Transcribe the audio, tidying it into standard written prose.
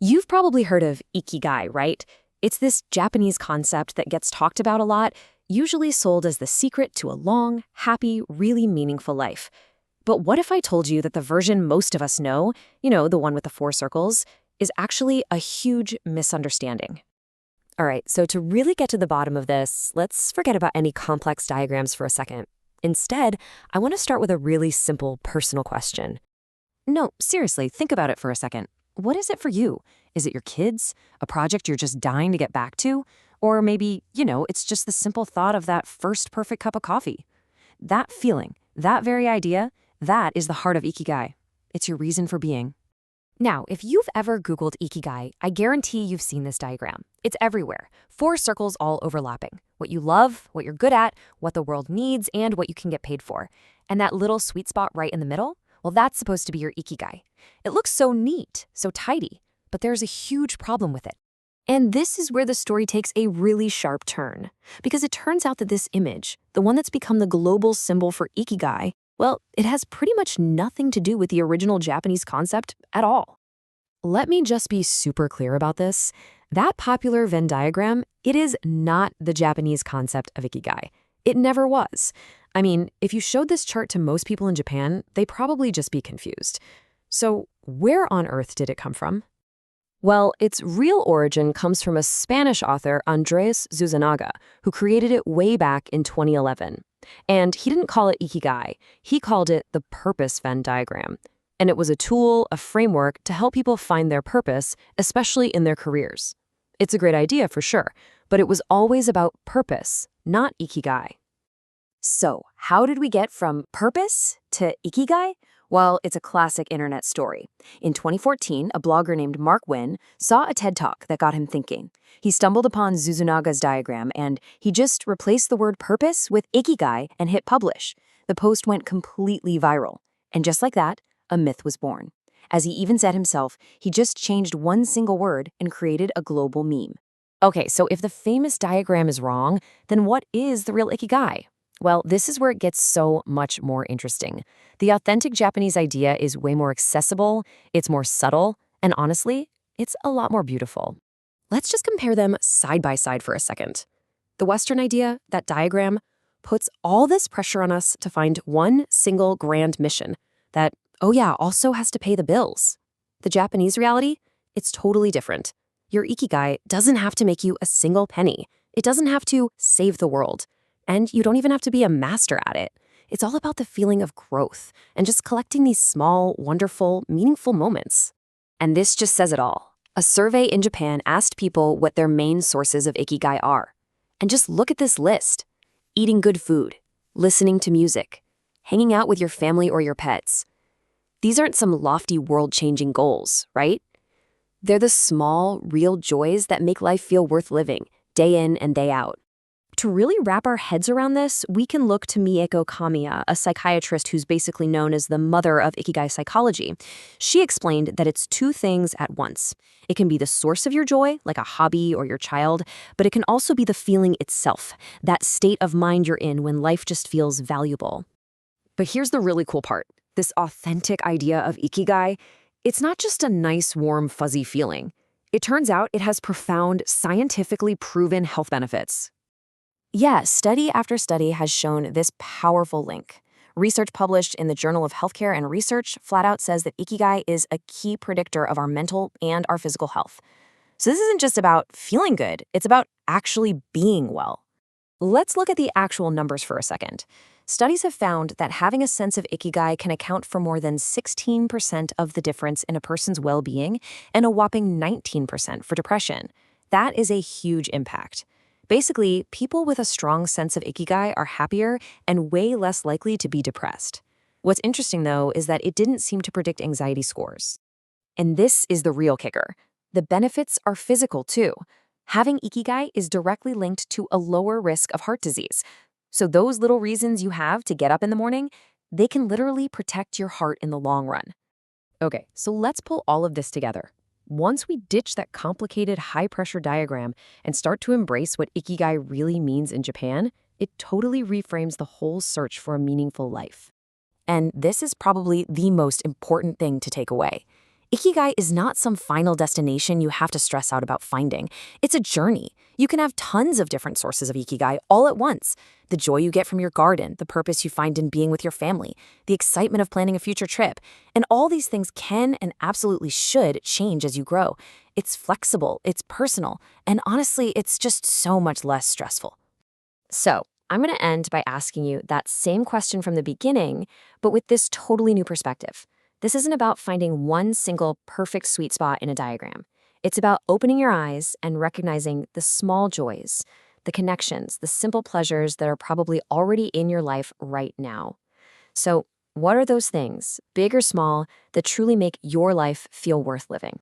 You've probably heard of Ikigai, right? It's this Japanese concept that gets talked about a lot, usually sold as the secret to a long, happy, really meaningful life. But what if I told you that the version most of us know, the one with the four circles, is actually a huge misunderstanding? All right, so to really get to the bottom of this, let's forget about any complex diagrams for a second. Instead, I want to start with a really simple personal question. No, seriously, think about it for a second. What is it for you? Is it your kids? A project you're just dying to get back to? Or maybe, it's just the simple thought of that first perfect cup of coffee. That feeling, that very idea, that is the heart of Ikigai. It's your reason for being. Now, if you've ever Googled Ikigai, I guarantee you've seen this diagram. It's everywhere. Four circles all overlapping. What you love, what you're good at, what the world needs, and what you can get paid for. And that little sweet spot right in the middle? Well, that's supposed to be your Ikigai. It looks so neat, so tidy, but there's a huge problem with it. And this is where the story takes a really sharp turn. Because it turns out that this image, the one that's become the global symbol for Ikigai, well, it has pretty much nothing to do with the original Japanese concept at all. Let me just be super clear about this. That popular Venn diagram, it is not the Japanese concept of Ikigai. It never was. I mean, if you showed this chart to most people in Japan, they'd probably just be confused. So where on earth did it come from? Well, its real origin comes from a Spanish author, Andres Zuzanaga, who created it way back in 2011. And he didn't call it Ikigai. He called it the purpose Venn diagram. And it was a tool, a framework to help people find their purpose, especially in their careers. It's a great idea for sure, but it was always about purpose, not Ikigai. So, how did we get from purpose to Ikigai? Well, it's a classic internet story. In 2014, a blogger named Mark Wynn saw a TED Talk that got him thinking. He stumbled upon Zuzunaga's diagram, and he just replaced the word purpose with Ikigai and hit publish. The post went completely viral. And just like that, a myth was born. As he even said himself, he just changed one single word and created a global meme. Okay, so if the famous diagram is wrong, then what is the real Ikigai? Well, this is where it gets so much more interesting. The authentic Japanese idea is way more accessible, it's more subtle, and honestly, it's a lot more beautiful. Let's just compare them side by side for a second. The Western idea, that diagram, puts all this pressure on us to find one single grand mission that, also has to pay the bills. The Japanese reality, it's totally different. Your Ikigai doesn't have to make you a single penny. It doesn't have to save the world. And you don't even have to be a master at it. It's all about the feeling of growth and just collecting these small, wonderful, meaningful moments. And this just says it all. A survey in Japan asked people what their main sources of Ikigai are. And just look at this list. Eating good food, listening to music, hanging out with your family or your pets. These aren't some lofty world-changing goals, right? They're the small, real joys that make life feel worth living, day in and day out. To really wrap our heads around this, we can look to Mieko Kamiya, a psychiatrist who's basically known as the mother of Ikigai psychology. She explained that it's two things at once. It can be the source of your joy, like a hobby or your child, but it can also be the feeling itself, that state of mind you're in when life just feels valuable. But here's the really cool part. This authentic idea of Ikigai, it's not just a nice, warm, fuzzy feeling. It turns out it has profound, scientifically proven health benefits. Yeah, study after study has shown this powerful link. Research published in the Journal of Healthcare and Research flat out says that Ikigai is a key predictor of our mental and our physical health. So this isn't just about feeling good, it's about actually being well. Let's look at the actual numbers for a second. Studies have found that having a sense of Ikigai can account for more than 16% of the difference in a person's well-being and a whopping 19% for depression. That is a huge impact. Basically, people with a strong sense of Ikigai are happier and way less likely to be depressed. What's interesting, though, is that it didn't seem to predict anxiety scores. And this is the real kicker. The benefits are physical, too. Having Ikigai is directly linked to a lower risk of heart disease. So those little reasons you have to get up in the morning, they can literally protect your heart in the long run. Okay, so let's pull all of this together. Once we ditch that complicated high-pressure diagram and start to embrace what Ikigai really means in Japan, it totally reframes the whole search for a meaningful life. And this is probably the most important thing to take away. Ikigai is not some final destination you have to stress out about finding. It's a journey. You can have tons of different sources of Ikigai all at once. The joy you get from your garden, the purpose you find in being with your family, the excitement of planning a future trip. And all these things can and absolutely should change as you grow. It's flexible, it's personal, and honestly, it's just so much less stressful. So, I'm going to end by asking you that same question from the beginning, but with this totally new perspective. This isn't about finding one single perfect sweet spot in a diagram. It's about opening your eyes and recognizing the small joys, the connections, the simple pleasures that are probably already in your life right now. So, what are those things, big or small, that truly make your life feel worth living?